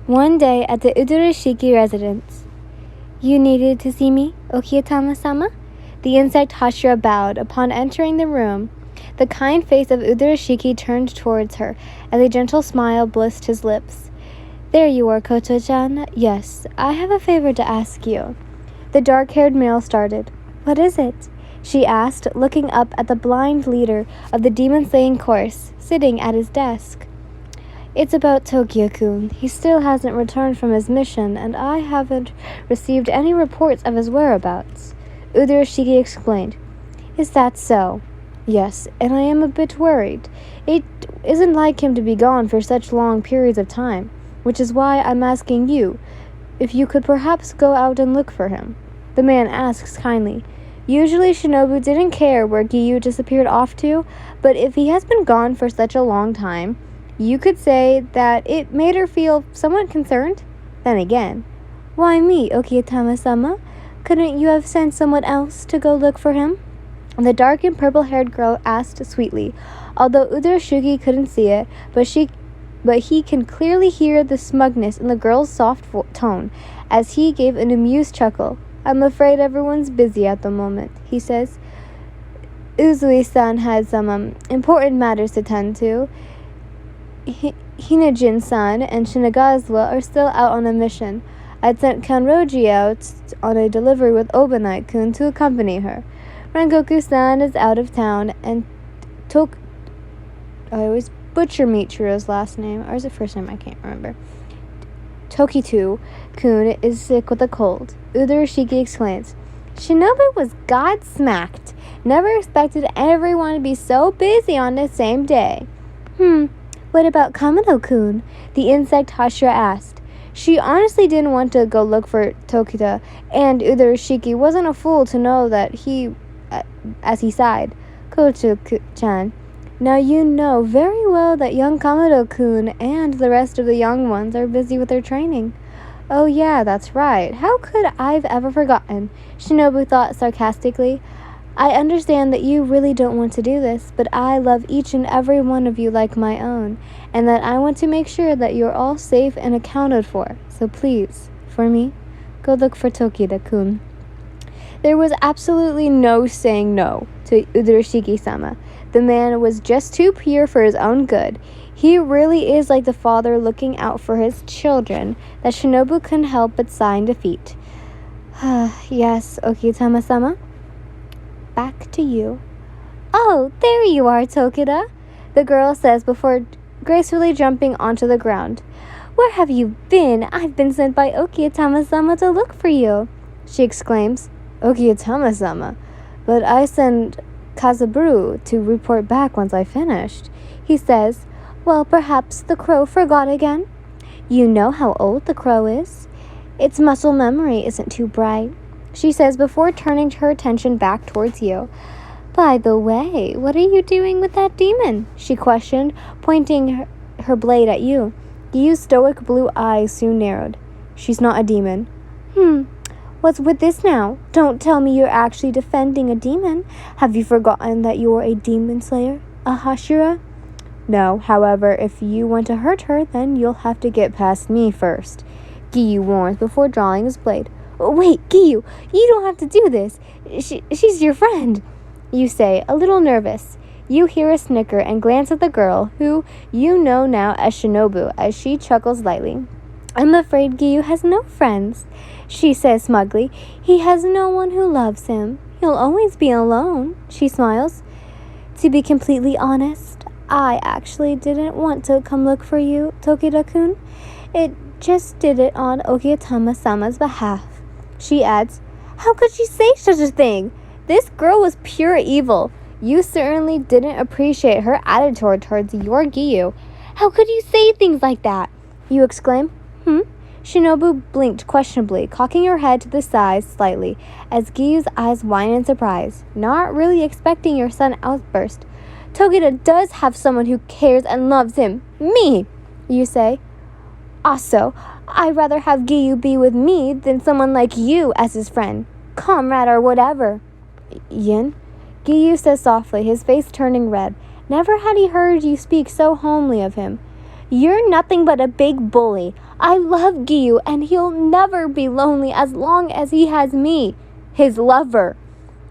One day at the Udurashiki residence. You needed to see me, Okiyama-sama? The insect Hashira bowed upon entering the room. The kind face of Udurashiki turned towards her, as a gentle smile blissed his lips. There you are, Koto-chan. Yes, I have a favor to ask you. The dark-haired male started. What is it? She asked, looking up at the blind leader of the demon-slaying course, sitting at his desk. It's about Tokyo-kun. He still hasn't returned from his mission, and I haven't received any reports of his whereabouts. Udurashiki explained. Is that so? Yes, and I am a bit worried. It isn't like him to be gone for such long periods of time, which is why I'm asking you if you could perhaps go out and look for him. The man asks kindly. Usually Shinobu didn't care where Giyuu disappeared off to, but if he has been gone for such a long time, you could say that it made her feel somewhat concerned. Then again, why me, Okiyama-sama? Couldn't you have sent someone else to go look for him? The dark and purple-haired girl asked sweetly, although Udurashiki couldn't see it, but he can clearly hear the smugness in the girl's soft tone as he gave an amused chuckle. I'm afraid everyone's busy at the moment, he says. Uzui-san has some important matters to tend to. Hinajin-san and Shinagawa are still out on a mission. I'd sent Kanroji out on a delivery with Obanite-kun to accompany her. Rengoku-san is out of town, and I always butcher Michiro's last name, or is it first name? I can't remember. Tokitu-kun is sick with a cold. Udurashiki exclaims, Shinobu was God-smacked. Never expected everyone to be so busy on the same day. What about Kamado-kun? The insect Hashira asked. She honestly didn't want to go look for Tokita, and Udurashiki wasn't a fool to know that as he sighed. Koto-chan, now you know very well that young Kamado-kun and the rest of the young ones are busy with their training. Oh yeah, that's right. How could I've ever forgotten? Shinobu thought sarcastically. I understand that you really don't want to do this, but I love each and every one of you like my own, and that I want to make sure that you're all safe and accounted for. So please, for me, go look for Tokita-kun. There was absolutely no saying no to Udurashiki-sama. The man was just too pure for his own good. He really is like the father looking out for his children that Shinobu couldn't help but sigh in defeat. Yes, Okitama-sama. Back to you. Oh, there you are, Tokita, the girl says before gracefully jumping onto the ground. Where have you been? I've been sent by Okitama-sama to look for you, she exclaims. Okitama-sama? But I sent Kazaburu to report back once I finished, he says. Well, perhaps the crow forgot again. You know how old the crow is. Its muscle memory isn't too bright, she says before turning her attention back towards you. By the way, what are you doing with that demon? She questioned, pointing her blade at you. Giyu's stoic blue eyes soon narrowed. She's not a demon. What's with this now? Don't tell me you're actually defending a demon. Have you forgotten that you're a demon slayer? A Hashira? No, however, if you want to hurt her, then you'll have to get past me first, Giyuu warns before drawing his blade. Wait, Giyuu, you don't have to do this. She's your friend, you say, a little nervous. You hear a snicker and glance at the girl, who you know now as Shinobu, as she chuckles lightly. I'm afraid Giyuu has no friends, she says smugly. He has no one who loves him. He'll always be alone, she smiles. To be completely honest, I actually didn't want to come look for you, Tokita-kun. It just did it on Okitama-sama's behalf. She adds, how could she say such a thing? This girl was pure evil. You certainly didn't appreciate her attitude towards your Giyuu. How could you say things like that? You exclaim. Shinobu blinked questionably, cocking her head to the side slightly, as Giyuu's eyes widened in surprise, not really expecting your sudden outburst. Tokita does have someone who cares and loves him. Me, you say. Also, I'd rather have Giyuu be with me than someone like you as his friend, comrade, or whatever. Yin? Giyuu says softly, his face turning red. Never had he heard you speak so homely of him. You're nothing but a big bully. I love Giyuu, and he'll never be lonely as long as he has me, his lover.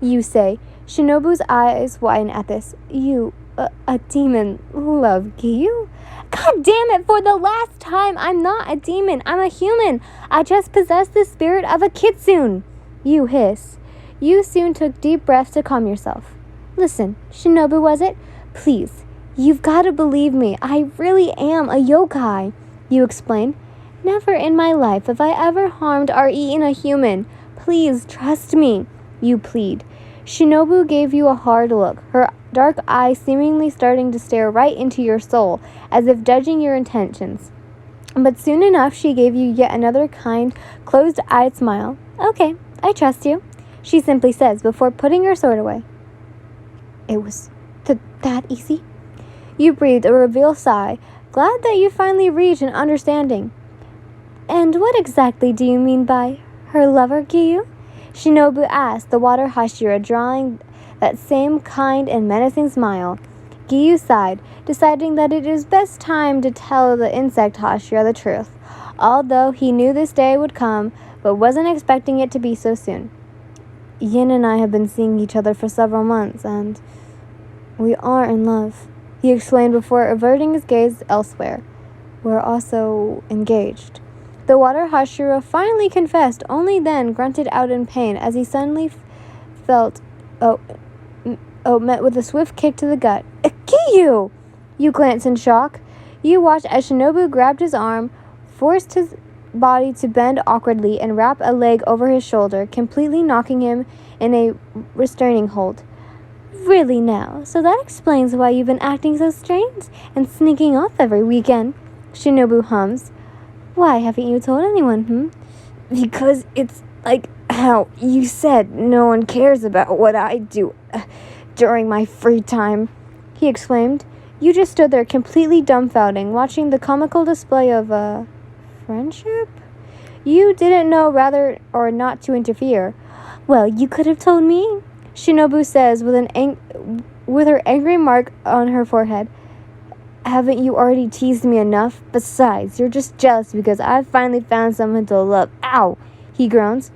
You say. Shinobu's eyes widen at this. You, a demon, love Giyuu? God damn it, for the last time, I'm not a demon. I'm a human. I just possess the spirit of a Kitsune. You hiss. You soon took deep breaths to calm yourself. Listen, Shinobu, was it? Please, you've got to believe me. I really am a yokai. You explain. Never in my life have I ever harmed or eaten a human. Please trust me. You plead. Shinobu gave you a hard look, her dark eyes seemingly starting to stare right into your soul, as if judging your intentions. But soon enough, she gave you yet another kind, closed-eyed smile. Okay, I trust you, she simply says before putting her sword away. It was that easy? You breathed a revealed sigh, glad that you finally reached an understanding. And what exactly do you mean by her lover, Giyuu? Shinobu asked, the water Hashira drawing that same kind and menacing smile. Giyuu sighed, deciding that it is best time to tell the insect Hashira the truth, although he knew this day would come, but wasn't expecting it to be so soon. Yin and I have been seeing each other for several months, and we are in love, he explained before averting his gaze elsewhere. We're also engaged. The water Hashira finally confessed, only then grunted out in pain as he suddenly felt, met with a swift kick to the gut. Giyuu! You glance in shock. You watch as Shinobu grabbed his arm, forced his body to bend awkwardly, and wrap a leg over his shoulder, completely knocking him in a restraining hold. Really now, so that explains why you've been acting so strange and sneaking off every weekend, Shinobu hums. Why haven't you told anyone, Because it's like how you said no one cares about what I do during my free time, he exclaimed. You just stood there completely dumbfounded, watching the comical display of, friendship? You didn't know whether or not to interfere. Well, you could have told me, Shinobu says with her angry mark on her forehead. Haven't you already teased me enough? Besides, you're just jealous because I finally found someone to love. Ow! He groans.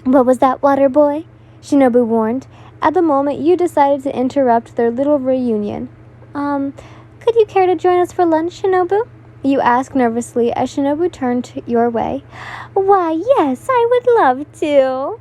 What was that, water boy? Shinobu warned. At the moment, you decided to interrupt their little reunion. Could you care to join us for lunch, Shinobu? You asked nervously as Shinobu turned your way. Why, yes, I would love to.